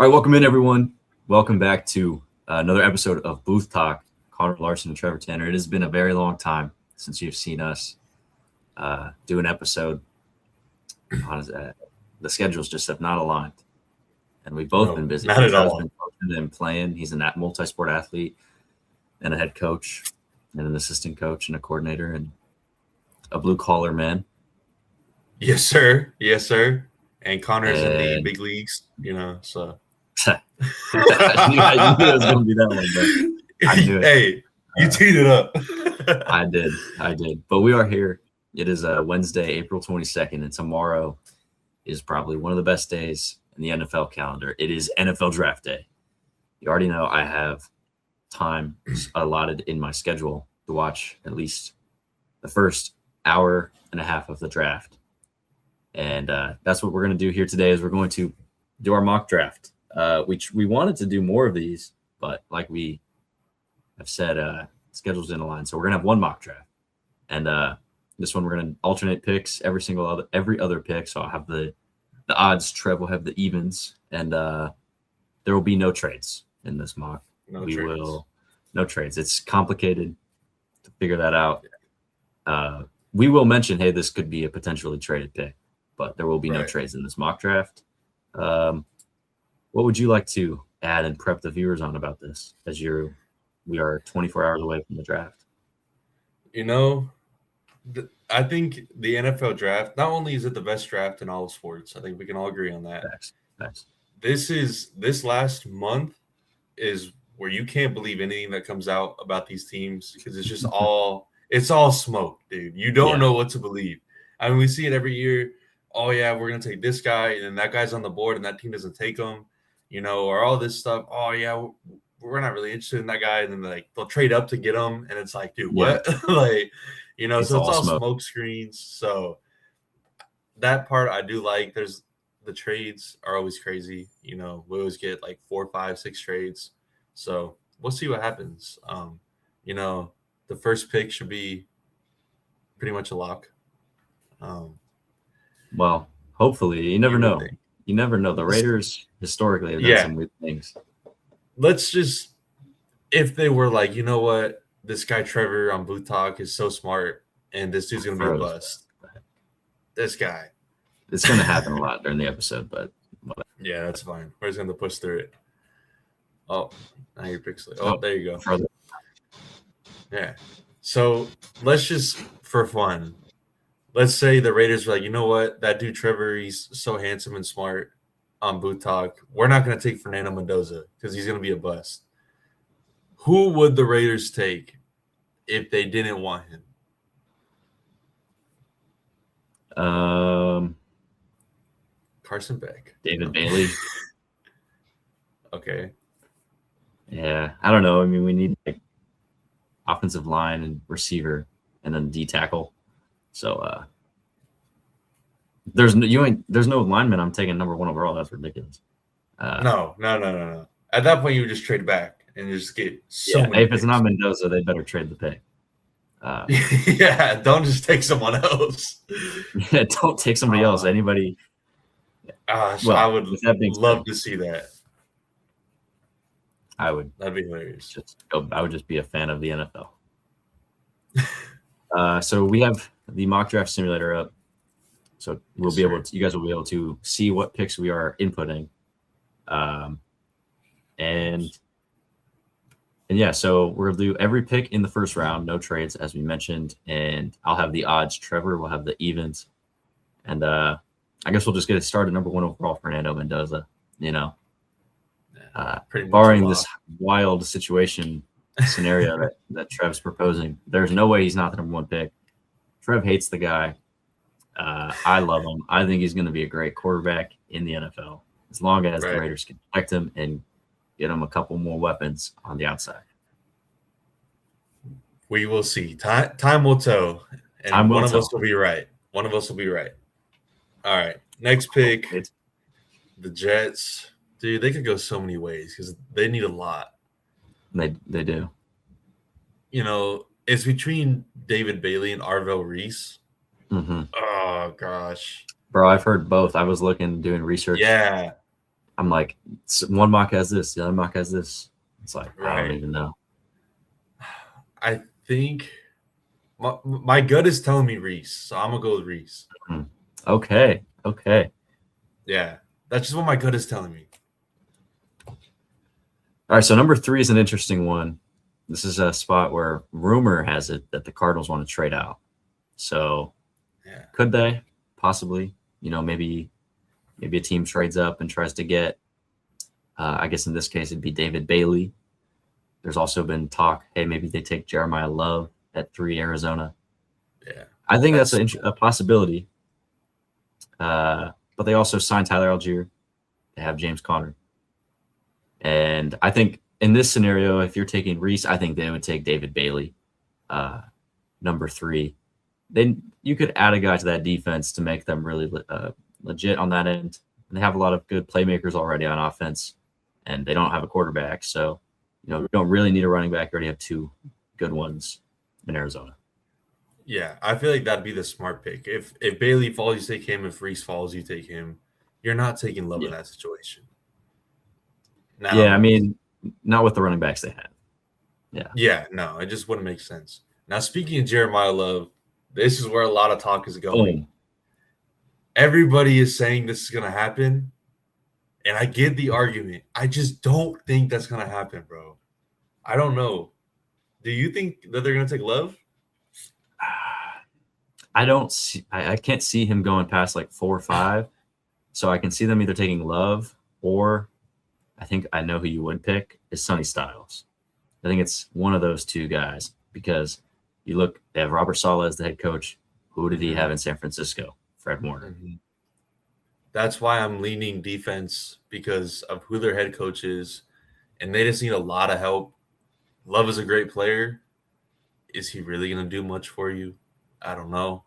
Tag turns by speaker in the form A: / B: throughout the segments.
A: All right, welcome in, everyone. Welcome back to another episode of Booth Talk. Connor Larson and Trevor Tanner. It has been a very long time since you've seen us do an episode. The schedules just have not aligned, and we've both been busy.
B: Not at
A: Trevor's
B: all.
A: been coaching and playing. He's a multi-sport athlete and a head coach and an assistant coach and a coordinator and a blue-collar man.
B: Yes, sir. Yes, sir. And Connor's in the big leagues, so.
A: I knew it was going to be that one, but I knew it.
B: Hey, you teed it up.
A: I did. But we are here. It is Wednesday, April 22nd, and tomorrow is probably one of the best days in the NFL calendar. It is NFL Draft Day. You already know I have time allotted in my schedule to watch at least the first hour and a half of the draft. And that's what we're going to do here today is we're going to do our mock draft. We wanted to do more of these, but like we have said, schedules didn't align. So we're going to have one mock draft. And this one we're going to alternate picks every other pick. So I'll have the odds. Trev will have the evens. And there will be no trades in this mock. No trades. It's complicated to figure that out. We will mention, hey, this could be a potentially traded pick, but there will be no trades in this mock draft. What would you like to add and prep the viewers on about this as we are 24 hours away from the draft?
B: I think the NFL draft, not only is it the best draft in all of sports, I think we can all agree on that.
A: Thanks.
B: This last month is where you can't believe anything that comes out about these teams because it's just it's all smoke, dude. You don't know what to believe. I mean, we see it every year. Oh, yeah, we're going to take this guy, and then that guy's on the board, and that team doesn't take him, or all this stuff. Oh, yeah, we're not really interested in that guy. And then, they'll trade up to get him, and it's like, dude, what? So it's all smoke screens. So that part I do like. There's the trades are always crazy. We always get 4, 5, 6 trades. So we'll see what happens. The first pick should be pretty much a lock.
A: Well, hopefully. You never know. You never know. The Raiders historically have done some weird things.
B: Let's just – if they were like, you know what, this guy Trevor on Booth Talk is so smart and this dude's going to be a bust. This guy.
A: It's going to happen a lot during the episode, but whatever.
B: Yeah, that's fine. We're just going to push through it. Oh, now you're pixelated. Oh, there you go.
A: Further.
B: Yeah. So let's just, for fun – let's say the Raiders are like, you know what? That dude Trevor, he's so handsome and smart on Booth Talk. We're not going to take Fernando Mendoza because he's going to be a bust. Who would the Raiders take if they didn't want him? Carson Beck.
A: David Bailey.
B: Okay.
A: Yeah. I don't know. I mean, we need offensive line and receiver and then D tackle. So there's no lineman I'm taking number 1 overall. That's ridiculous.
B: No. At that point, you would just trade back and just get so many.
A: If
B: picks.
A: It's not Mendoza, they better trade the pick.
B: Don't just take someone else.
A: Yeah, don't take somebody else. Anybody.
B: I would love to see that. That'd be hilarious.
A: I would just be a fan of the NFL. So we have the mock draft simulator up, so you guys will be able to see what picks we are inputting, and so we'll do every pick in the first round, no trades as we mentioned, and I'll have the odds. Trevor will have the evens, and I guess we'll just get it started. Number 1 overall, Fernando Mendoza. Barring this wild scenario that Trev's proposing, there's no way he's not the number 1 pick. Trev hates the guy. I love him. I think he's going to be a great quarterback in the NFL as long as the Raiders can protect him and get him a couple more weapons on the outside.
B: We will see. Time will tell. And one of us will be right. All right. Next pick, the Jets. Dude, they could go so many ways because they need a lot.
A: They do.
B: It's between David Bailey and Arvell Reese.
A: Mm-hmm.
B: Oh, gosh.
A: Bro, I've heard both. I was doing research.
B: Yeah.
A: I'm like, one mock has this, the other mock has this. It's like, I don't
B: Right.
A: even know.
B: I think my gut is telling me Reese, so I'm gonna go with Reese.
A: Okay.
B: Yeah, that's just what my gut is telling me.
A: All right, so number 3 is an interesting one. This is a spot where rumor has it that the Cardinals want to trade out. So
B: Yeah.
A: could they? Possibly. Maybe a team trades up and tries to get, I guess in this case it'd be David Bailey. There's also been talk, hey, maybe they take Jeremiah Love at 3, Arizona.
B: Yeah.
A: I think that's a possibility. But they also signed Tyler Algier. They have James Conner. And I think in this scenario, if you're taking Reese, I think they would take David Bailey, number 3. Then you could add a guy to that defense to make them really legit on that end. And they have a lot of good playmakers already on offense, and they don't have a quarterback. So, we don't really need a running back. You already have 2 good ones in Arizona.
B: Yeah, I feel like that'd be the smart pick. If Bailey falls, you take him. If Reese falls, you take him. You're not taking Love in that situation. Now,
A: yeah, I mean, not with the running backs they have.
B: Yeah, no, it just wouldn't make sense. Now, speaking of Jeremiah Love, this is where a lot of talk is going.
A: Boom.
B: Everybody is saying this is going to happen, and I get the argument. I just don't think that's going to happen, bro. I don't know. Do you think that they're going to take Love?
A: I don't see. I can't see him going past like 4 or 5. So I can see them either taking Love, or I think I know who you would pick is Sonny Styles. I think it's one of those 2 guys, because you look, they have Robert Saleh as the head coach. Who did he have in San Francisco? Fred Warner.
B: That's why I'm leaning defense, because of who their head coach is, and they just need a lot of help. Love is a great player. Is he really going to do much for you? I don't know.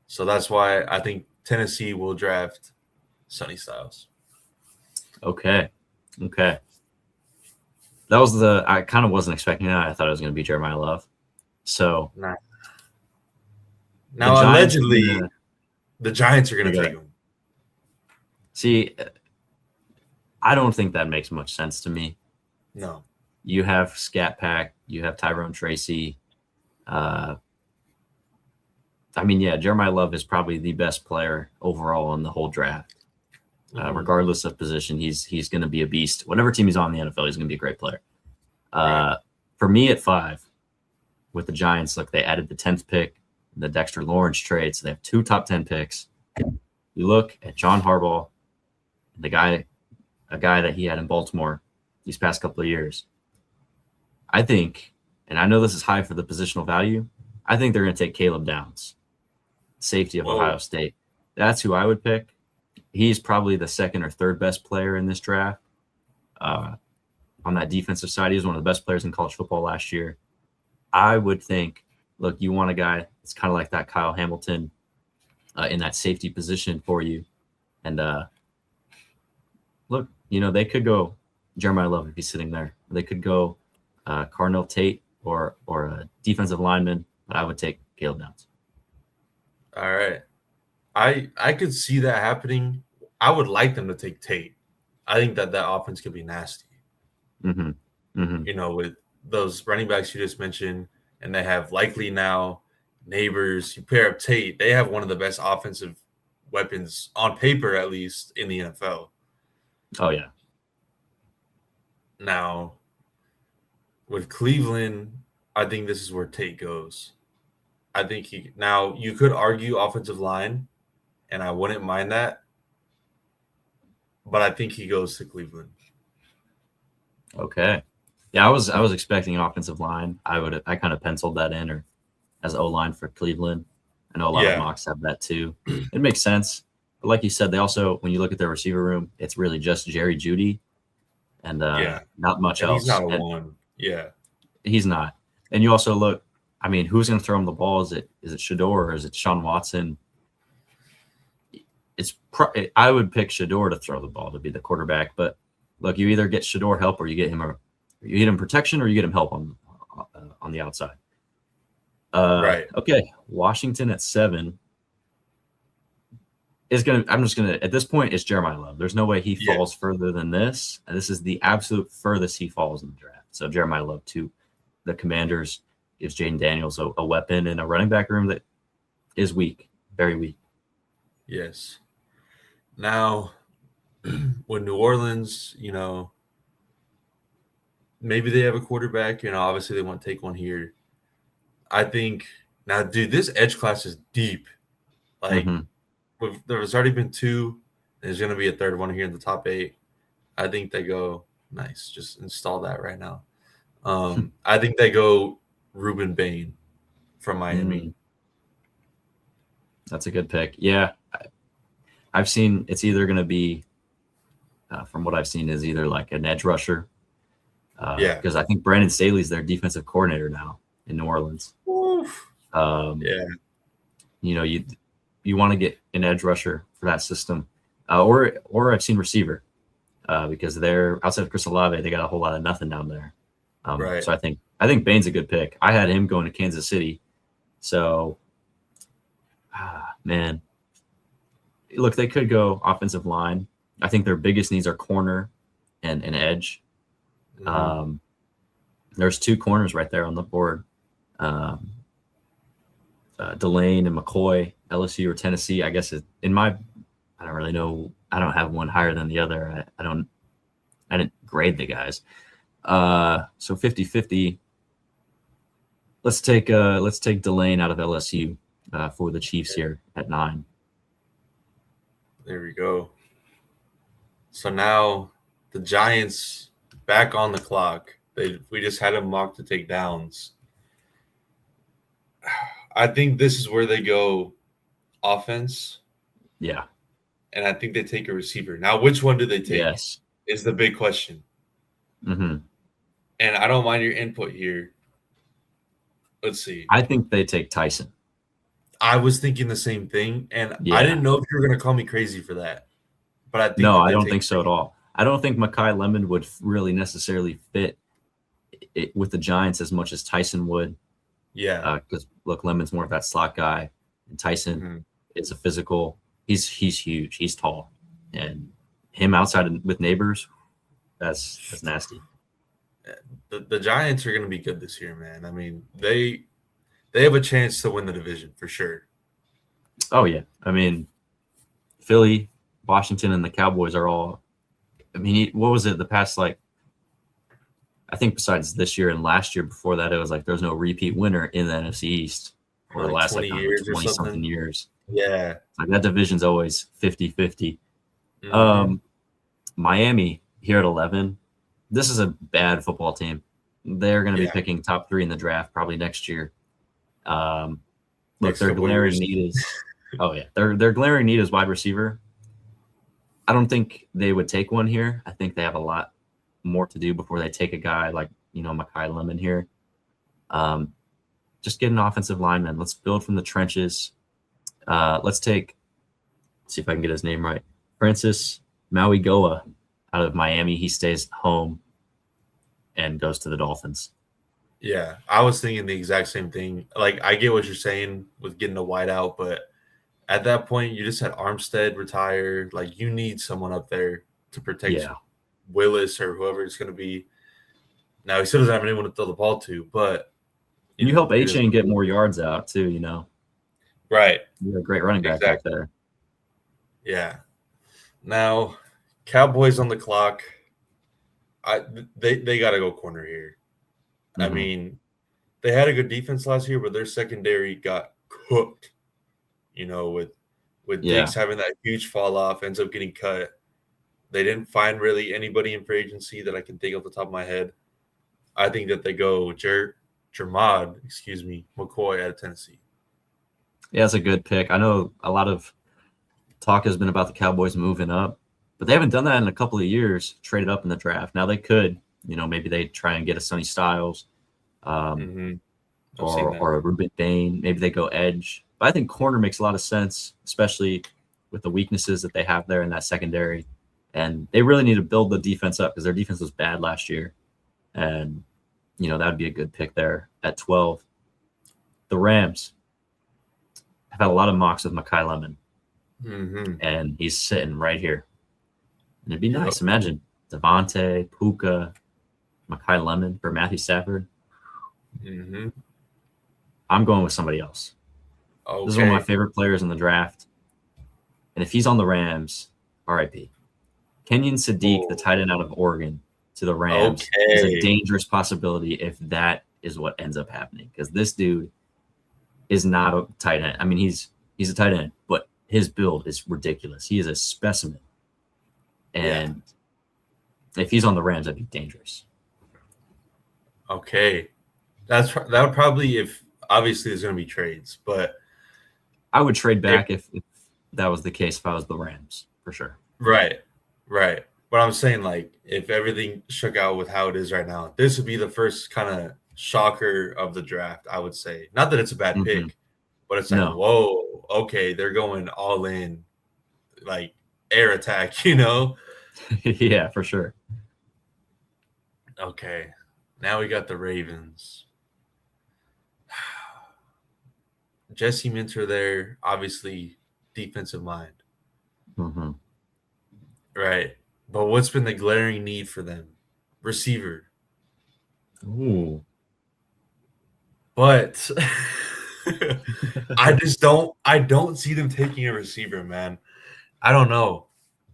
B: So that's why I think Tennessee will draft Sonny Styles.
A: Okay. That was I kind of wasn't expecting that. I thought it was going to be Jeremiah Love. So
B: now allegedly, the Giants are going to take him.
A: See, I don't think that makes much sense to me.
B: No.
A: You have Scat Pack. You have Tyrone Tracy. Jeremiah Love is probably the best player overall in the whole draft. Regardless of position, he's going to be a beast. Whatever team he's on in the NFL, he's going to be a great player. Right. For me at 5, with the Giants, look, they added the 10th pick, the Dexter Lawrence trade, so they have 2 top 10 picks. You look at John Harbaugh, a guy that he had in Baltimore these past couple of years. I think, and I know this is high for the positional value, I think they're going to take Caleb Downs, safety of Ohio State. That's who I would pick. He's probably the 2nd or 3rd best player in this draft. On that defensive side, he was one of the best players in college football last year. I would think, look, you want a guy that's kind of like that Kyle Hamilton in that safety position for you. And look, they could go Jeremiah Love if he's sitting there. They could go Carnell Tate or a defensive lineman, but I would take Caleb Downs.
B: All right. I could see that happening. I would like them to take Tate. I think that offense could be nasty. With those running backs you just mentioned, and they have likely now Neighbors. You pair up Tate, they have one of the best offensive weapons on paper, at least in the NFL.
A: Oh yeah.
B: Now, with Cleveland, I think this is where Tate goes. I think you could argue offensive line, and I wouldn't mind that, but I think he goes to Cleveland.
A: Okay. Yeah, I was expecting an offensive line. I kind of penciled that in, or as O-line for Cleveland. I know a lot of mocks have that too. It makes sense. But like you said, they also, when you look at their receiver room, it's really just Jerry Jeudy and not much else.
B: He's not a one. Yeah.
A: He's not. And you also look, who's going to throw him the ball? Is it Shador or is it Sean Watson? I would pick Shador to throw the ball to be the quarterback. But look, you either get Shador help or you get him protection or you get him help on the outside.
B: Right.
A: Okay. Washington at 7. I'm just gonna at this point it's Jeremiah Love. There's no way he falls further than this. And this is the absolute furthest he falls in the draft. So Jeremiah Love to the Commanders gives Jaden Daniels a weapon in a running back room that is weak, very weak.
B: Yes. Now, when New Orleans, maybe they have a quarterback, obviously they want to take one here. I think now, dude, this edge class is deep. Like, there's already been 2. There's going to be a third one here in the top 8. I think they go nice. Just install that right now. I think they go Ruben Bain from Miami.
A: That's a good pick. Yeah, I've seen it's either going to be, from what I've seen, is either like an edge rusher. Because I think Brandon Staley's their defensive coordinator now in New Orleans. You want to get an edge rusher for that system, or I've seen receiver, because they're outside of Chris Olave, they got a whole lot of nothing down there.
B: Right.
A: So I think Bain's a good pick. I had him going to Kansas City, so man, look, they could go offensive line. I think their biggest needs are corner and edge. There's 2 corners right there on the board. Delane and McCoy, LSU or Tennessee. I guess I don't really know. I don't have one higher than the other. I didn't grade the guys. So 50-50. Let's take Delane out of LSU for the Chiefs here at 9.
B: There we go. So now the Giants back on the clock. We just had them mocked to take downs. I think this is where they go offense.
A: Yeah.
B: And I think they take a receiver. Now, which one do they take?
A: Yes.
B: Is the big question. And I don't mind your input here. Let's see.
A: I think they take Tyson.
B: I was thinking the same thing, and I didn't know if you were going to call me crazy for that. But I think
A: I don't think so at all. I don't think Mekhi Lemon would really necessarily fit it with the Giants as much as Tyson would.
B: Yeah.
A: Because look, Lemon's more of that slot guy, and Tyson is a physical. He's huge. He's tall, and him outside with neighbors, that's nasty.
B: The Giants are going to be good this year, man. I mean, they have a chance to win the division for sure.
A: Oh yeah, I mean, Philly, Washington, and the Cowboys are all. I mean, what was it? The past I think besides this year and last year before that, it was like there's no repeat winner in the NFC East for the last
B: 20 years
A: 20-something years.
B: Yeah.
A: Like that division's always 50-50. Miami here at 11. This is a bad football team. They're going to be picking top 3 in the draft probably next year. Look, their glaring need is their glaring need is wide receiver. I don't think they would take one here. I think they have a lot more to do before they take a guy like Mekhi Lemon here. Just get an offensive lineman. Let's build from the trenches. Let's see if I can get his name right. Francis Mauigoa out of Miami. He stays home and goes to the Dolphins.
B: Yeah, I was thinking the exact same thing. Like, I get what you're saying with getting a wideout, but at that point, you just had Armstead retire. Like, you need someone up there to protect Willis or whoever it's going to be. Now, he still doesn't have anyone to throw the ball to, but
A: you help A-Chain get more yards out too.
B: Right.
A: You're a great running back back there.
B: Yeah. Now, Cowboys on the clock. They got to go corner here. I mean, they had a good defense last year, but their secondary got cooked. With Diggs having that huge fall off, ends up getting cut. They didn't find really anybody in free agency that I can think off the top of my head. I think that they go Jermod McCoy out of Tennessee.
A: Yeah, that's a good pick. I know a lot of talk has been about the Cowboys moving up, but they haven't done that in a couple of years, traded up in the draft. Now they could, maybe they try and get a Sonny Styles or a Ruben Bain. Maybe they go edge. But I think corner makes a lot of sense, especially with the weaknesses that they have there in that secondary. And they really need to build the defense up because their defense was bad last year. And, that would be a good pick there at 12. The Rams have had a lot of mocks with Mekhi Lemon.
B: Mm-hmm.
A: and he's sitting right here. And it'd be
B: Yep.
A: nice. Imagine Devontae, Puka, Makai Lemon for Matthew Stafford.
B: Mm-hmm.
A: I'm going with somebody else. This is one of my
B: Okay.
A: favorite players in the draft. And if he's on the Rams, RIP. Kenyon Sadiq, the
B: Oh,
A: tight end out of Oregon, to the Rams is a
B: okay.
A: dangerous possibility if that is what ends up happening. Because this dude is not a tight end. I mean, he's a tight end, but his build is ridiculous. He is a specimen.
B: Yeah.
A: And if he's on the Rams, that'd be dangerous.
B: Okay. That would probably, if obviously there's going to be trades, but
A: I would trade
B: if
A: back if that was the case if I was the Rams, for sure.
B: right, right. But I'm saying, like, if everything shook out with how it is right now, this would be the first kind of shocker of the draft, I would say. Not that it's a bad
A: Mm-hmm.
B: pick, but it's like,
A: No.
B: whoa, okay, they're going all in, like air attack, you know?
A: Yeah, for sure.
B: Okay. Now we got the Ravens. Jesse Minter there, obviously defensive mind,
A: Mm-hmm.
B: right? But what's been the glaring need for them? Receiver.
A: Ooh.
B: But I don't see them taking a receiver, man. I don't know.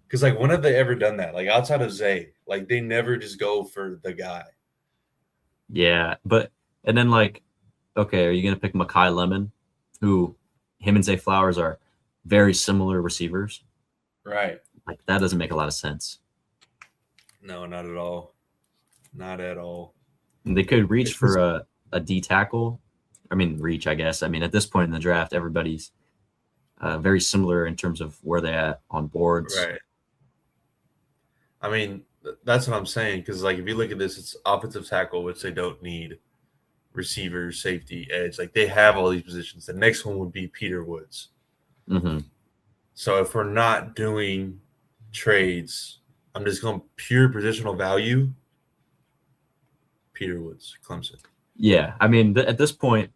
B: Because like when have they ever done that? Like outside of Zay, like they never just go for the guy.
A: Yeah, and then like, okay, are you gonna pick Makai Lemon, who him and Zay Flowers are very similar receivers?
B: Right.
A: Like that doesn't make a lot of sense.
B: No, not at all. Not at all.
A: And they could reach
B: It's
A: for
B: just
A: a D tackle. I mean, reach, I guess. I mean, at this point in the draft, everybody's very similar in terms of where they're at on boards.
B: right. I mean, that's what I'm saying. Because like if you look at this, it's offensive tackle, which they don't need. Receiver, safety, edge. Like they have all these positions. The next one would be Peter Woods.
A: Mm-hmm.
B: So if we're not doing trades, I'm just going pure positional value. Peter Woods, Clemson.
A: Yeah, I mean, at this point,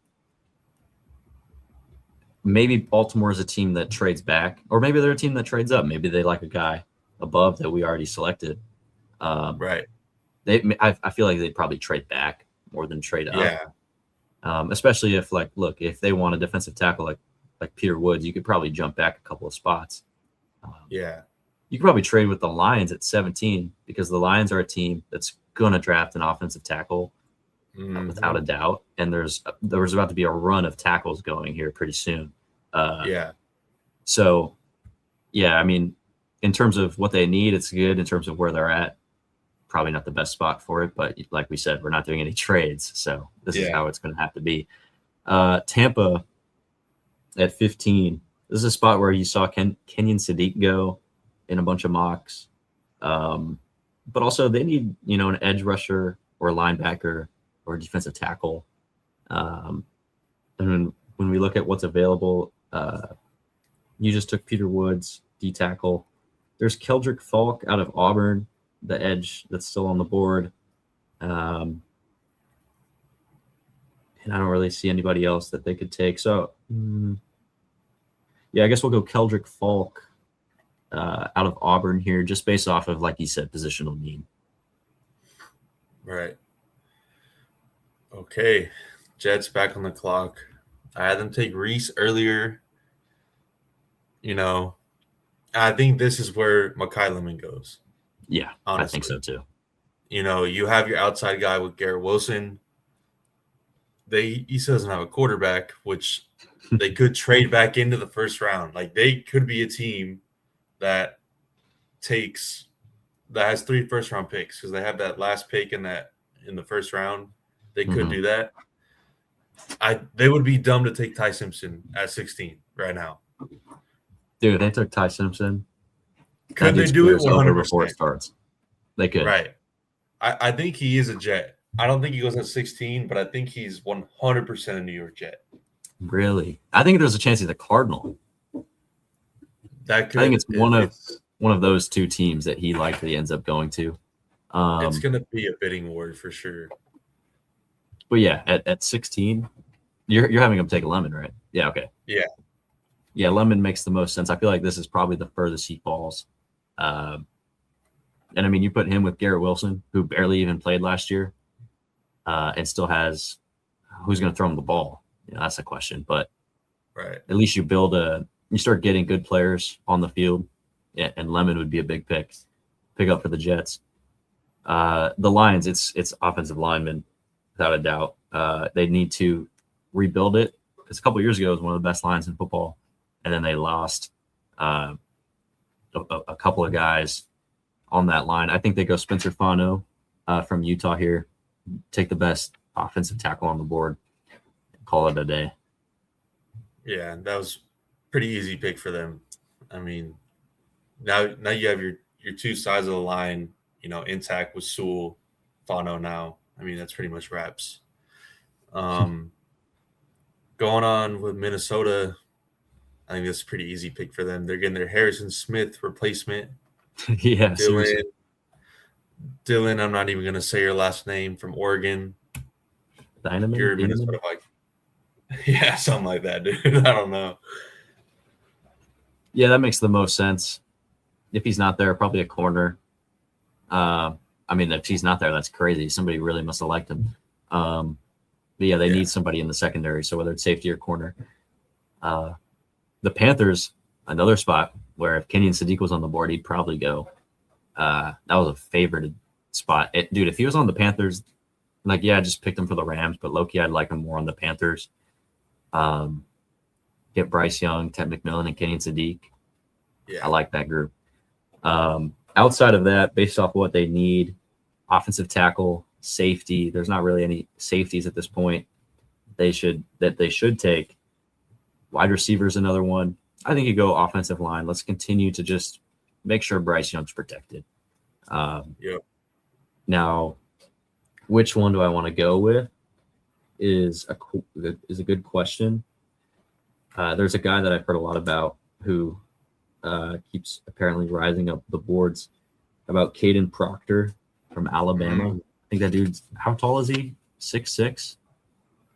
A: maybe Baltimore is a team that trades back, or maybe they're a team that trades up. Maybe they like a guy above that we already selected.
B: Right.
A: I feel like they'd probably trade back more than trade up.
B: Yeah.
A: Especially if look, if they want a defensive tackle like Peter Woods, you could probably jump back a couple of spots.
B: Yeah.
A: You could probably trade with the Lions at 17 because the Lions are a team that's going to draft an offensive tackle without a doubt. And there's about to be a run of tackles going here pretty soon.
B: Yeah.
A: So, yeah, I mean, in terms of what they need, it's good. In terms of where they're at, probably not the best spot for it. But like we said, we're not doing any trades. So this is how it's going to have to be. Tampa at 15. This is a spot where you saw Kenyon Sadiq go in a bunch of mocks. But also they need, an edge rusher or a linebacker or a defensive tackle. And when we look at what's available, you just took Peter Woods, D tackle. There's Keldrick Falk out of Auburn, the edge that's still on the board. And I don't really see anybody else that they could take. So, yeah, I guess we'll go Keldrick Falk out of Auburn here, just based off of, like you said, positional need.
B: Right. Okay. Jets back on the clock. I had them take Reese earlier. I think this is where Makai Lemon goes.
A: Yeah, honestly. I think so too.
B: You have your outside guy with Garrett Wilson. He still doesn't have a quarterback, which they could trade back into the first round. Like they could be a team that has 3 first-round picks because they have that last pick in the first round. They could do that. They would be dumb to take Ty Simpson at 16 right now.
A: Dude, they took Ty Simpson.
B: Could they do it 100%
A: before it starts? They could.
B: Right. I think he is a Jet. I don't think he goes at 16, but I think he's 100% a New York Jet.
A: Really? I think there's a chance he's a Cardinal. I think it's one of those two teams that he likely ends up going to.
B: It's going to be a bidding war for sure.
A: But yeah, at 16, you're having him take a Lemon, right? Yeah, okay.
B: Yeah.
A: Yeah, Lemon makes the most sense. I feel like this is probably the furthest he falls. And I mean, you put him with Garrett Wilson, who barely even played last year, and still has who's going to throw him the ball. That's a question. But
B: Right.
A: at least you start getting good players on the field, and Lemon would be a big pick up for the Jets. The Lions, it's offensive linemen, without a doubt. They need to rebuild it because a couple of years ago it was one of the best lines in football, and then they lost a couple of guys on that line. I think they go Spencer Fano from Utah here, take the best offensive tackle on the board, call it a day.
B: Yeah, that was pretty easy pick for them. I mean, now you have your two sides of the line, intact with Sewell, Fano now. I mean, that's pretty much wraps. Going on with Minnesota, I think that's a pretty easy pick for them. They're getting their Harrison Smith replacement.
A: Yeah, seriously.
B: Dylan, I'm not even going to say your last name, from Oregon.
A: Dynamite?
B: You're a Minnesota Vikings. Yeah, something like that, dude. I don't know.
A: Yeah, that makes the most sense. If he's not there, probably a corner. I mean, if he's not there, that's crazy. Somebody really must have liked him. But yeah, they need somebody in the secondary. So whether it's safety or corner. The Panthers, another spot where if Kenyon Sadiq was on the board, he'd probably go. That was a favored spot. Dude, if he was on the Panthers, I just picked him for the Rams, but low-key, I'd like him more on the Panthers. Get Bryce Young, Ted McMillan, and Kenyon Sadiq. Yeah. I like that group. Outside of that, based off what they need, offensive tackle, safety, there's not really any safeties at this point. They should take. Wide receivers, another one. I think you go offensive line. Let's continue to just make sure Bryce Young's protected. Now, which one do I want to go with is a good question. There's a guy that I've heard a lot about who keeps apparently rising up the boards, about Caden Proctor from Alabama. I think that dude's, how tall is he? 6'6"?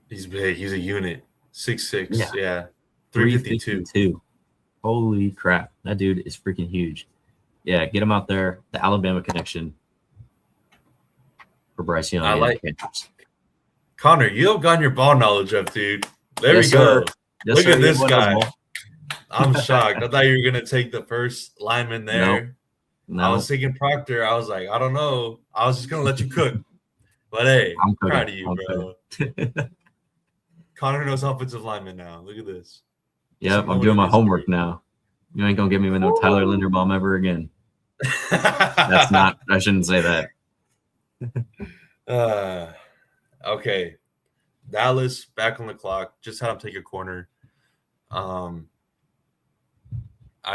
B: He's big. He's a unit. 6'6". Yeah.
A: 352. Holy crap. That dude is freaking huge. Yeah, get him out there. The Alabama connection for Bryce Young.
B: I like it. Connor, you have gotten your ball knowledge up, dude. There we go. Look at this guy. I'm shocked. I thought you were going to take the first lineman there. No. I was thinking Proctor. I was like, I don't know. I was just going to let you cook. But, hey, I'm proud of you, bro. Connor knows offensive lineman now. Look at this.
A: Yep, I'm doing my homework now. You ain't going to get me with no Tyler Linderbaum ever again. That's not – I shouldn't say
B: that. Okay. Dallas, back on the clock. Just had him take a corner.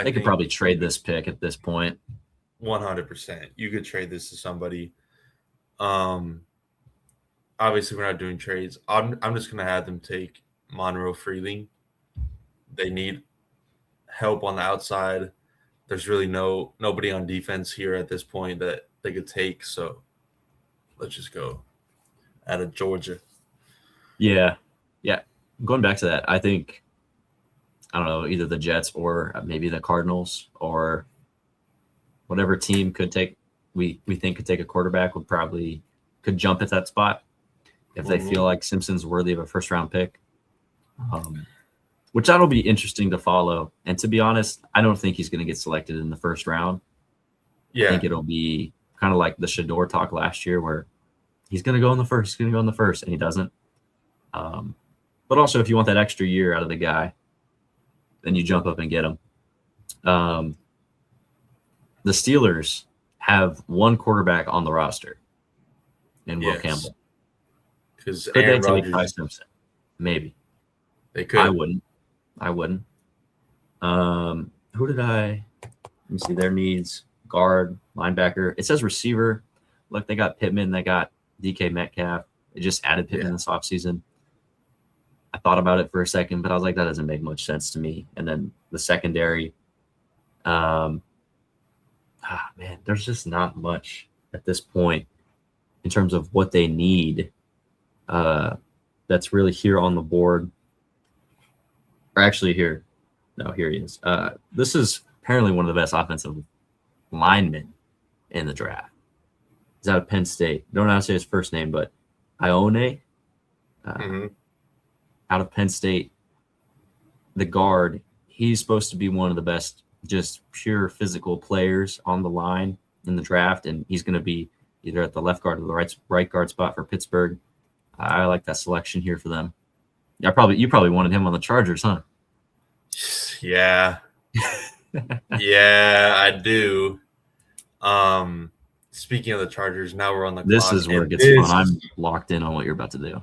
A: They could probably trade this pick at this point.
B: 100%. You could trade this to somebody. Obviously, we're not doing trades. I'm just going to have them take Monroe Freeling. They need help on the outside. There's really nobody on defense here at this point that they could take. So let's just go out of Georgia.
A: Yeah. Going back to that, I think, I don't know, either the Jets or maybe the Cardinals or whatever team could take, we think could take a quarterback could jump at that spot if they feel like Simpson's worthy of a first-round pick, which that'll be interesting to follow. And to be honest, I don't think he's going to get selected in the first round. I think it'll be kind of like the Shador talk last year where he's going to go in the first, and he doesn't. But also, if you want that extra year out of the guy, then you jump up and get him. The Steelers have one quarterback on the roster in Will Campbell.
B: Because
A: could they take Ty Simpson? Maybe.
B: They could.
A: I wouldn't. Who did let me see their needs. Guard, linebacker. It says receiver. Look, they got Pittman. They got DK Metcalf. They just added Pittman this offseason. I thought about it for a second, but I was like, that doesn't make much sense to me. And then the secondary, man, there's just not much at this point in terms of what they need that's really here on the board. Or actually here, No, here he is. This is apparently one of the best offensive linemen in the draft. He's out of Penn State. Don't know how to say his first name, but Ione,
B: Mm-hmm.
A: out of Penn State, the guard. He's supposed to be one of the best, just pure physical players on the line in the draft, and he's going to be either at the left guard or the right guard spot for Pittsburgh. I like that selection here for them. You probably wanted him on the Chargers, huh?
B: Yeah. Yeah, I do. Speaking of the Chargers, now we're on the
A: This
B: clock.
A: is where it
B: And
A: gets fun. I'm locked in on what you're about to do.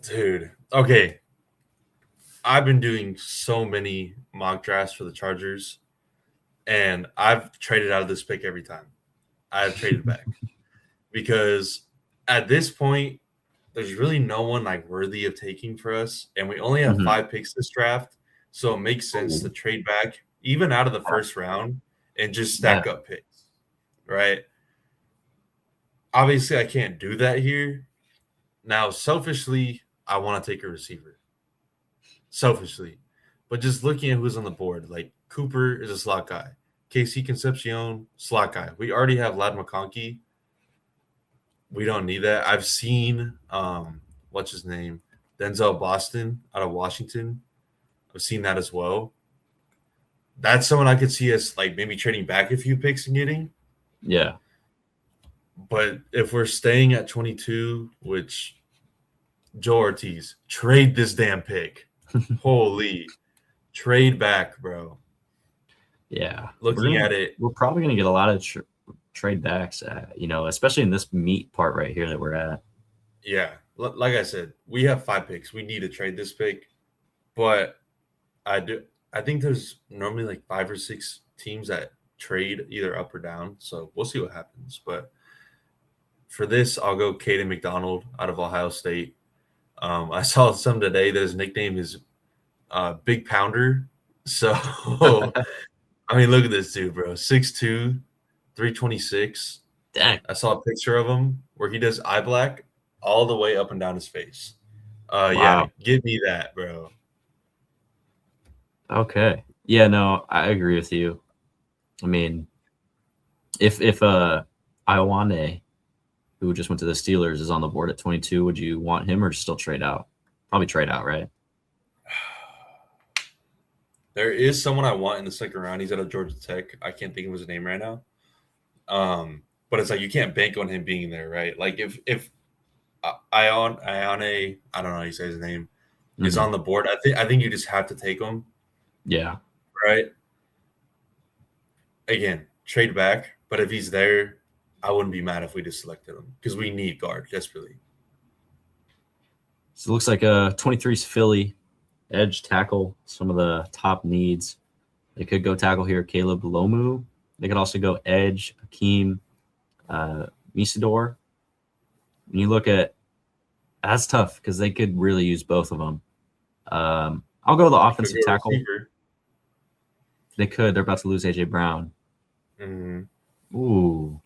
B: dude. Okay. I've been doing so many mock drafts for the Chargers, and I've traded out of this pick every time. I've traded back because at this point, there's really no one like worthy of taking for us, and we only have
A: Mhm.
B: 5 picks this draft, so it makes sense to trade back even out of the first round and just stack up picks, right? Obviously, I can't do that here. Now, selfishly, I want to take a receiver. Selfishly, but just looking at who's on the board, like Cooper is a slot guy, KC Concepcion slot guy. We already have Lad McConkey. We don't need that. I've seen what's his name, Denzel Boston out of Washington. I've seen that as well. That's someone I could see us like maybe trading back a few picks and getting.
A: Yeah.
B: But if we're staying at 22, which Joe Ortiz, trade this damn pick. Holy, trade back, bro.
A: Yeah.
B: Looking at it,
A: we're probably going to get a lot of trade backs, especially in this meat part right here that we're at.
B: yeah, like I said, we have 5 picks. We need to trade this pick, but I think there's normally like 5 or 6 teams that trade either up or down. So we'll see what happens. But for this, I'll go Caden McDonald out of Ohio State. I saw some today that his nickname is Big Pounder. So I mean, look at this dude, bro. 6'2", 326.
A: Dang.
B: I saw a picture of him where he does eye black all the way up and down his face.
A: Wow.
B: Yeah, give me that, bro.
A: Okay. Yeah, no, I agree with you. I mean, if Iowane, who just went to the Steelers, is on the board at 22, would you want him or still trade out? Probably trade out, right?
B: There is someone I want in the second round. He's out of Georgia Tech. I can't think of his name right now. But it's like you can't bank on him being there, right? Like if Ione, I don't know how you say his name, is on the board, I think you just have to take him.
A: Yeah.
B: Right. Again, trade back. But if he's there, I wouldn't be mad if we just selected him because we need guard desperately.
A: So it looks like 23's Philly, edge tackle, some of the top needs. They could go tackle here, Caleb Lomu. They could also go edge, Hakeem Misador. When you look at that's tough because they could really use both of them. I'll go to the offensive tackle.
B: Receiver.
A: They could. They're about to lose A.J. Brown.
B: Mm-hmm.
A: Ooh.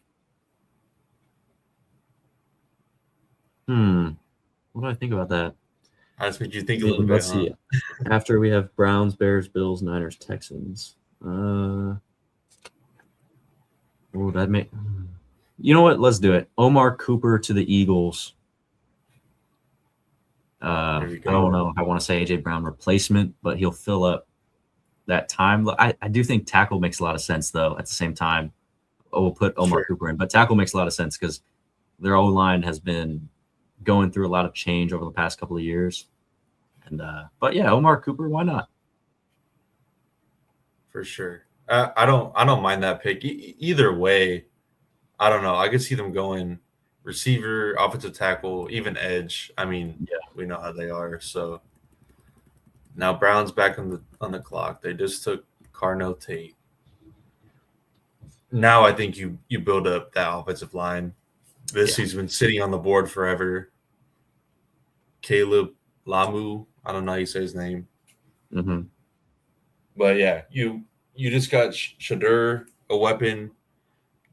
A: What do I think about that?
B: That's what you think a little bit.
A: Let's see. After we have Browns, Bears, Bills, Niners, Texans. That may. You know what? Let's do it. Omar Cooper to the Eagles. I don't know if I want to say AJ Brown replacement, but he'll fill up that time. I do think tackle makes a lot of sense, though. At the same time, we'll put Omar Cooper in, but tackle makes a lot of sense because their O-line has been going through a lot of change over the past couple of years. And but yeah, Omar Cooper, why not?
B: For sure. I don't mind that pick. Either way, I don't know. I could see them going receiver, offensive tackle, even edge. I mean, we know how they are. So now Brown's back on the clock. They just took Carnell Tate. Now I think you build up that offensive line. He's been sitting on the board forever. Caleb Lamu, I don't know how you say his name.
A: Mm-hmm.
B: But yeah, you just got Shadur, a weapon.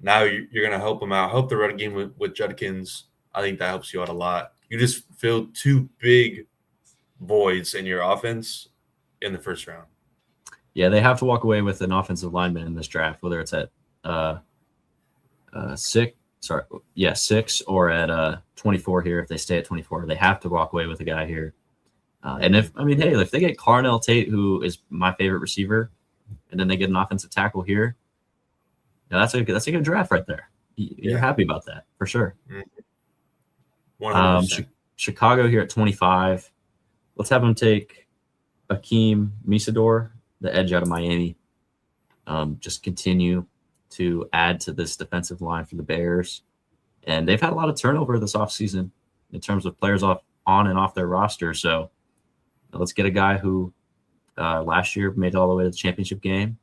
B: Now you're going to help him out. Help the run game with Judkins. I think that helps you out a lot. You just filled 2 big voids in your offense in the first round.
A: Yeah, they have to walk away with an offensive lineman in this draft, whether it's at 6 or at 24 here. If they stay at 24, they have to walk away with a guy here. And if they get Clarnell Tate, who is my favorite receiver, and then they get an offensive tackle here, that's a good draft right there. You're happy about that for sure.
B: 100%.
A: Chicago here at 25. Let's have them take Akeem Misador, the edge out of Miami. Just continue to add to this defensive line for the Bears. And they've had a lot of turnover this offseason in terms of players on and off their roster. So let's get a guy who last year made it all the way to the championship game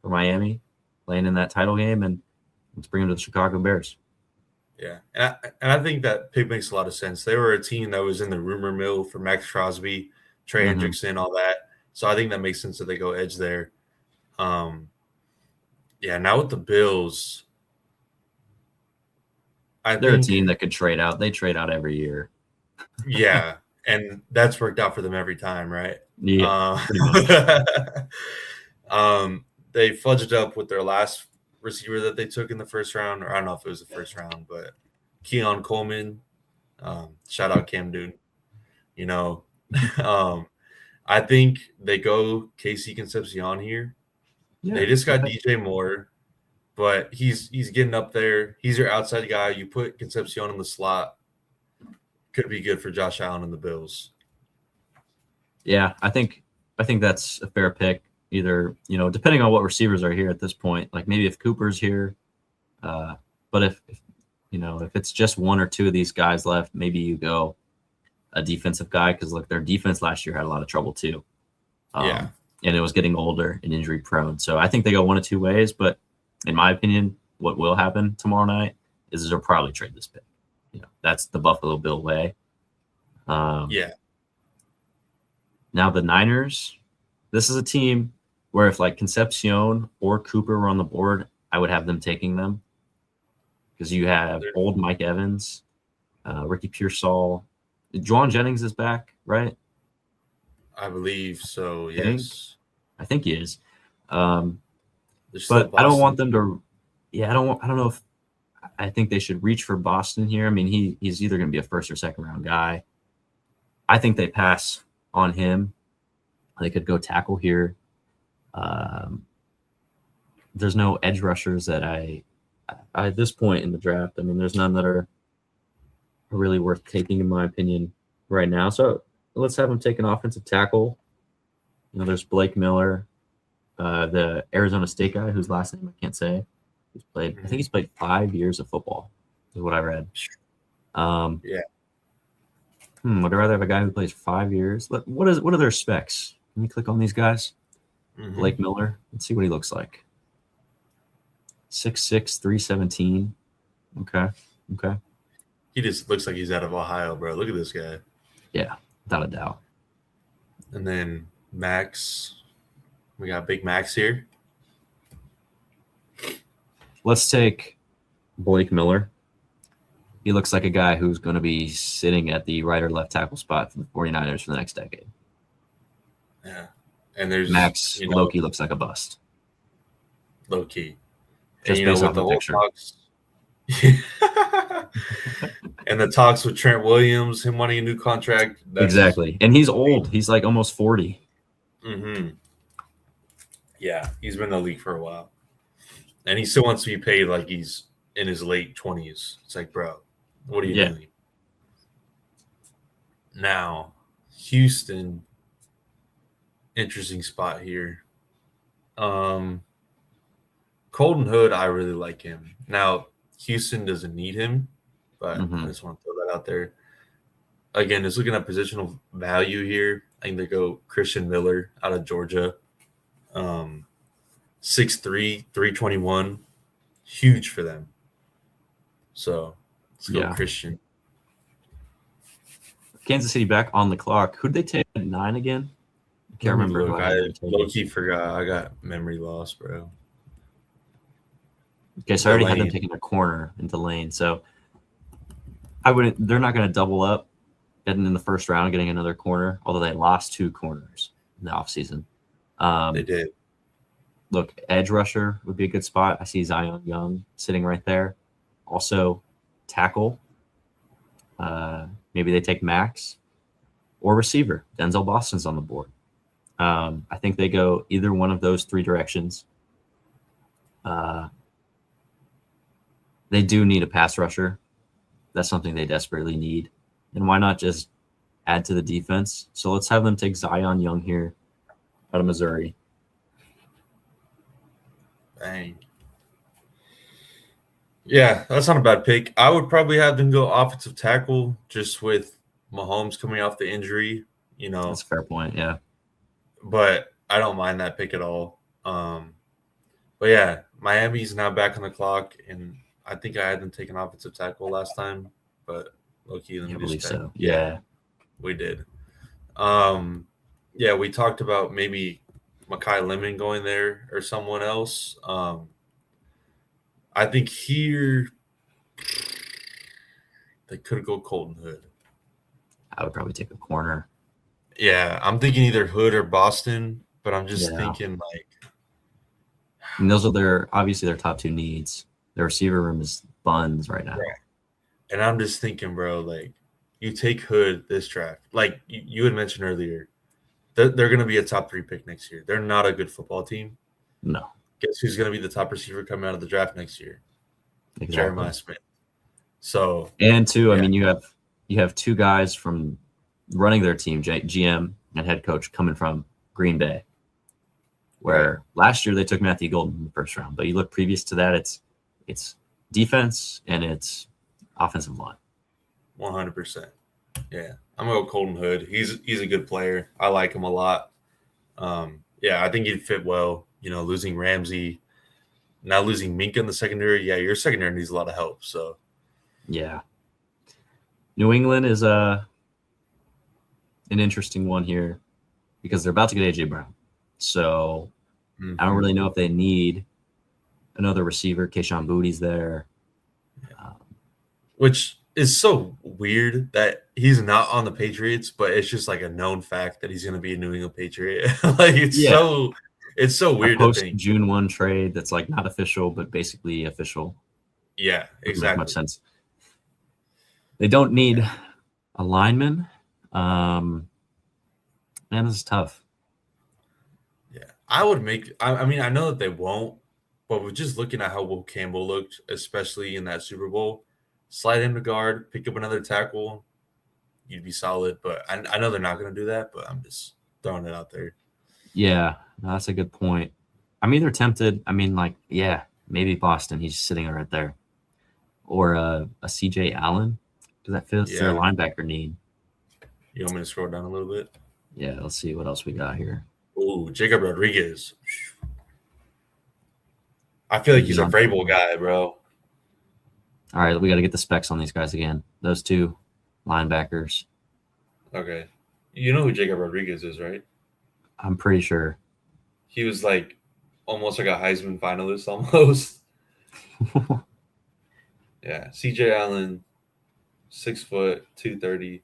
A: for Miami, playing in that title game, and let's bring him to the Chicago Bears.
B: Yeah, and I think that pick makes a lot of sense. They were a team that was in the rumor mill for Max Crosby, Trey Hendrickson, all that. So I think that makes sense that they go edge there. Now with the Bills,
A: they're a team that could trade out. They trade out every year.
B: Yeah, and that's worked out for them every time, right?
A: Yeah, pretty much.
B: They fudged up with their last receiver that they took in the first round, or I don't know if it was the first round, but Keon Coleman, shout out Cam Newton. I think they go KC Concepcion here. Yeah, they just got DJ Moore, but he's getting up there. He's your outside guy. You put Concepcion in the slot. Could be good for Josh Allen and the Bills.
A: Yeah, I think that's a fair pick. Either, depending on what receivers are here at this point, like maybe if Cooper's here, but if it's just one or two of these guys left, maybe you go a defensive guy, because look, their defense last year had a lot of trouble too. And it was getting older and injury prone. So I think they go one of two ways, but in my opinion, what will happen tomorrow night is they'll probably trade this pick. That's the Buffalo Bill way. Now the Niners, this is a team where if like Concepcion or Cooper were on the board, I would have them taking them, because you have old Mike Evans, Ricky Pearsall. Juwan Jennings is back, right?
B: I believe so, yes.
A: I think he is. But I don't want them to – I don't know if – I think they should reach for Boston here. I mean, he's either going to be a first or second round guy. I think they pass on him. They could go tackle here. There's no edge rushers that I at this point in the draft. I mean, there's none that are really worth taking, in my opinion, right now. So let's have them take an offensive tackle. There's Blake Miller, the Arizona State guy whose last name I can't say. I think he's played 5 years of football, is what I read. Would I rather have a guy who plays 5 years? What are their specs? Can you click on these guys? Blake Miller. Let's see what he looks like. 6'6", 317. Okay.
B: He just looks like he's out of Ohio, bro. Look at this guy.
A: Yeah, without a doubt.
B: And then Max. We got Big Max here.
A: Let's take Blake Miller. He looks like a guy who's going to be sitting at the right or left tackle spot for the 49ers for the next decade.
B: Yeah. And there's
A: Max Loki looks like a bust.
B: Low-key.
A: Just based off the picture.
B: And the talks with Trent Williams, him wanting a new contract.
A: Exactly. And he's old. He's like almost 40.
B: Yeah, he's been in the league for a while. And he still wants to be paid like he's in his late 20s. It's like, bro, what are you doing? Now, Houston, interesting spot here. Colton Hood, I really like him. Now, Houston doesn't need him, but I just want to throw that out there. Again, just looking at positional value here, I think they go Christian Miller out of Georgia. 6'3", 321. Huge for them. So, let's go Christian.
A: Kansas City back on the clock. Who'd they take at 9 again? I can't remember.
B: Look, I low-key forgot. I got memory loss, bro.
A: Okay, so I already had them taking a corner into Lane. So I wouldn't. They're not going to double up, getting in the first round, getting another corner. Although they lost 2 corners in the offseason.
B: They did.
A: look, edge rusher would be a good spot. I see Zion Young sitting right there. Also, tackle. Maybe they take Max or receiver. Denzel Boston's on the board. I think they go either one of those three directions. They do need a pass rusher. That's something they desperately need. And why not just add to the defense? So let's have them take Zion Young here out of Missouri.
B: Dang. Yeah, that's not a bad pick. I would probably have them go offensive tackle just with Mahomes coming off the injury,
A: That's a fair point, yeah.
B: But I don't mind that pick at all. But yeah, Miami's now back on the clock, and I think I had them take an offensive tackle last time, but low-key, let me
A: I
B: just
A: believe
B: check.
A: so. Yeah.
B: We did. Yeah, we talked about maybe Mekhi Lemon going there or someone else. I think here they could go Colton Hood.
A: I would probably take a corner.
B: Yeah, I'm thinking either Hood or Boston, but I'm just thinking like.
A: And those are obviously their top two needs. Their receiver room is buns right now.
B: Right. And I'm just thinking, bro, like you take Hood this draft. Like you had mentioned earlier, they're going to be a top 3 pick next year. They're not a good football team.
A: No.
B: Guess who's going to be the top receiver coming out of the draft next year?
A: Exactly.
B: Jeremiah Smith. So
A: and two, I mean, you have two guys from running their team, GM and head coach, coming from Green Bay, where last year they took Matthew Golden in the first round. But you look previous to that, it's defense and it's offensive line.
B: 100%. Yeah, I'm gonna go Colton Hood. He's a good player. I like him a lot. Yeah, I think he'd fit well. Losing Ramsey, now losing Minka in the secondary. Yeah, your secondary needs a lot of help. So,
A: yeah, New England is an interesting one here because they're about to get AJ Brown. So I don't really know if they need another receiver. Keyshawn Booty's there,
B: which is so weird that he's not on the Patriots, but it's just like a known fact that he's going to be a New England Patriot. Like it's so weird to think.
A: June 1 trade that's like not official, but basically official.
B: Yeah, exactly.
A: Much sense. They don't need a lineman. Man, this is tough.
B: Yeah, I would make. I mean, I know that they won't, but we're just looking at how Will Campbell looked, especially in that Super Bowl. Slide him to guard, pick up another tackle, you'd be solid. But I know they're not going to do that, but I'm just throwing it out there.
A: Yeah, no, that's a good point. I'm either tempted. I mean, like, yeah, maybe Boston. He's sitting right there. Or a CJ Allen. Does that fit their linebacker need?
B: You want me to scroll down a little bit?
A: Yeah, let's see what else we got here.
B: Ooh, Jacob Rodriguez. I feel like he's a Vrabel guy, bro.
A: All right, we got to get the specs on these guys again. Those two linebackers.
B: Okay. You know who Jacob Rodriguez is, right?
A: I'm pretty sure.
B: He was like almost like a Heisman finalist almost. Yeah. CJ Allen, 6 foot, 230.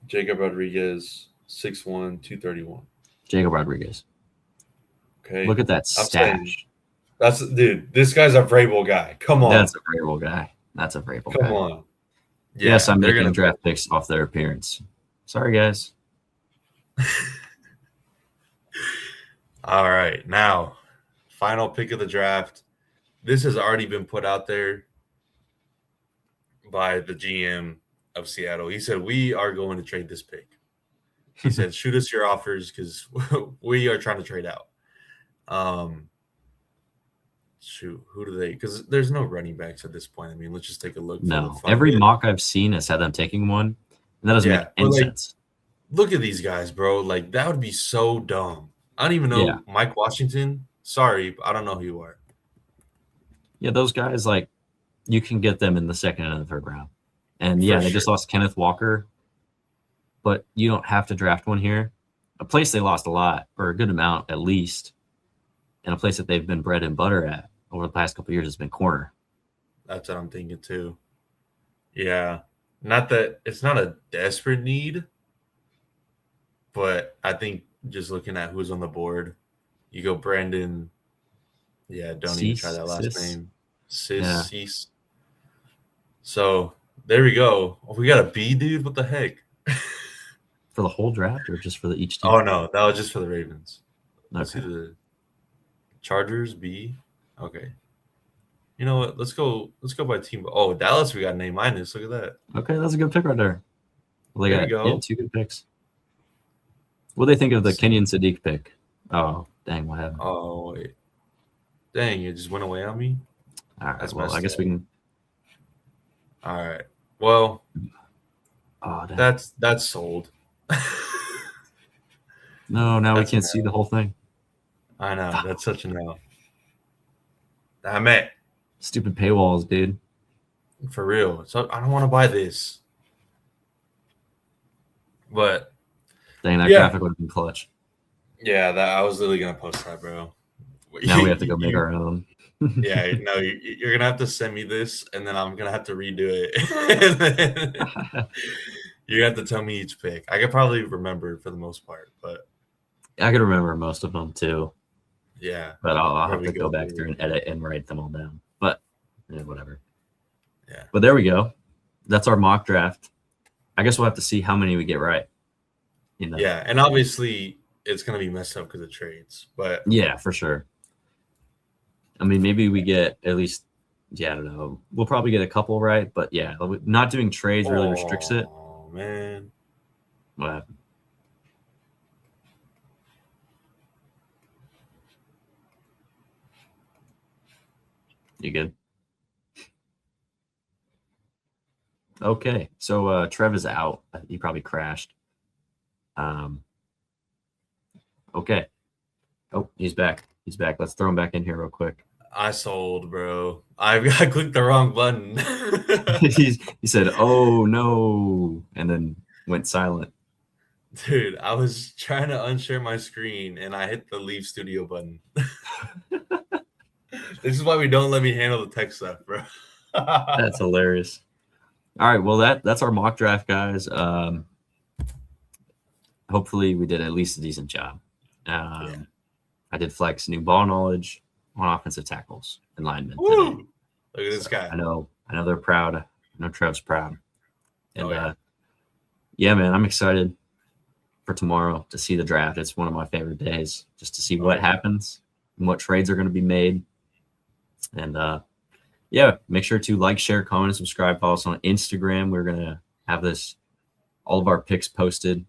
B: Jacob Rodriguez, 6'1", 231.
A: Jacob Rodriguez.
B: Okay.
A: Look at that stash.
B: Dude, this guy's a Vrabel guy. Come on.
A: That's a Vrabel guy.
B: Come on.
A: Yeah, yes, I'm making draft picks off their appearance. Sorry, guys.
B: All right. Now, final pick of the draft. This has already been put out there by the GM of Seattle. He said, we are going to trade this pick. He said, shoot us your offers because we are trying to trade out. Shoot, who do they? Because there's no running backs at this point. I mean, let's just take a look.
A: No, every mock I've seen has had them taking one, and that doesn't make any sense.
B: Look at these guys, bro. Like, that would be so dumb. I don't even know Mike Washington. Sorry, but I don't know who you are.
A: Yeah, those guys, like, you can get them in the second and the third round. And, they just lost Kenneth Walker, but you don't have to draft one here. A place they lost a lot, or a good amount at least, and a place that they've been bread and butter at over the past couple of years has been corner.
B: That's what I'm thinking too. Yeah. Not that it's not a desperate need, but I think just looking at who's on the board, You go Brandon. Yeah, don't even try that last name. Cease. So there we go. Oh, we got a B, dude. What the heck?
A: For the whole draft or just for each team?
B: Oh no, that was just for the Ravens.
A: Okay.
B: Let's see the Chargers B. Okay. You know what? Let's go by team. Oh, Dallas, we got an A-. Look at that.
A: Okay, that's a good pick right there. Well,
B: there you go.
A: Yeah, 2 good picks. What do they think of the Kenyon Sadiq pick? Oh, dang, what happened?
B: Oh, wait. Dang, it just went away on me?
A: All right, well, I guess we can.
B: All right. Well,
A: dang.
B: that's sold.
A: No, now we can't see the whole thing.
B: I know. That's such a no. Damn it.
A: Stupid paywalls, dude.
B: For real. So I don't want to buy this. But
A: dang, that graphic would have been clutch.
B: Yeah, I was literally gonna post that, bro.
A: Now we have to go make our own.
B: Yeah, no, you're gonna have to send me this, and then I'm gonna have to redo it. You're gonna have to tell me each pick. I could probably remember for the most part, but
A: I could remember most of them too.
B: Yeah,
A: but I'll have to go back through and edit and write them all down. But whatever.
B: Yeah.
A: But there we go. That's our mock draft. I guess we'll have to see how many we get right.
B: Yeah, and obviously it's gonna be messed up because of trades, but
A: yeah, for sure. I mean, maybe we get at least, I don't know. We'll probably get a couple right, but yeah, not doing trades really restricts it.
B: Oh man,
A: what happened? You good? Okay, so Trev is out. He probably crashed. Okay. Oh, he's back. He's back. Let's throw him back in here real quick.
B: I sold, bro. I clicked the wrong button.
A: He said, "Oh no," and then went silent.
B: Dude, I was trying to unshare my screen and I hit the leave studio button. This is why we don't let me handle the tech stuff, bro.
A: That's hilarious. All right, well that's our mock draft, guys. Hopefully we did at least a decent job. I did flex new ball knowledge on offensive tackles and linemen today.
B: Look at this guy.
A: I know they're proud. I know Trev's proud. And yeah, man, I'm excited for tomorrow to see the draft. It's one of my favorite days, just to see what happens and what trades are going to be made. And yeah, make sure to like, share, comment, and subscribe. Follow us on Instagram. We're going to have all of our picks posted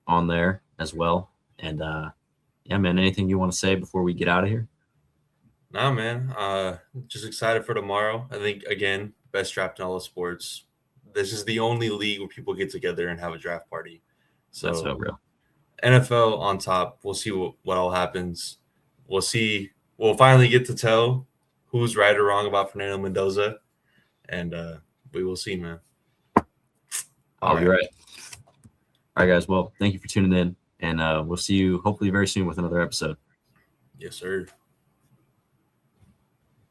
A: on there as well. And yeah, man, anything you want to say before we get out of here?
B: Nah, man. Just excited for tomorrow. I think, again, best draft in all the sports. This is the only league where people get together and have a draft party. So
A: that's so real.
B: NFL on top. We'll see what all happens. We'll see. We'll finally get to tell who's right or wrong about Fernando Mendoza. And we will see, man.
A: I'll be right. All right, guys. Well, thank you for tuning in. And we'll see you hopefully very soon with another episode.
B: Yes, sir.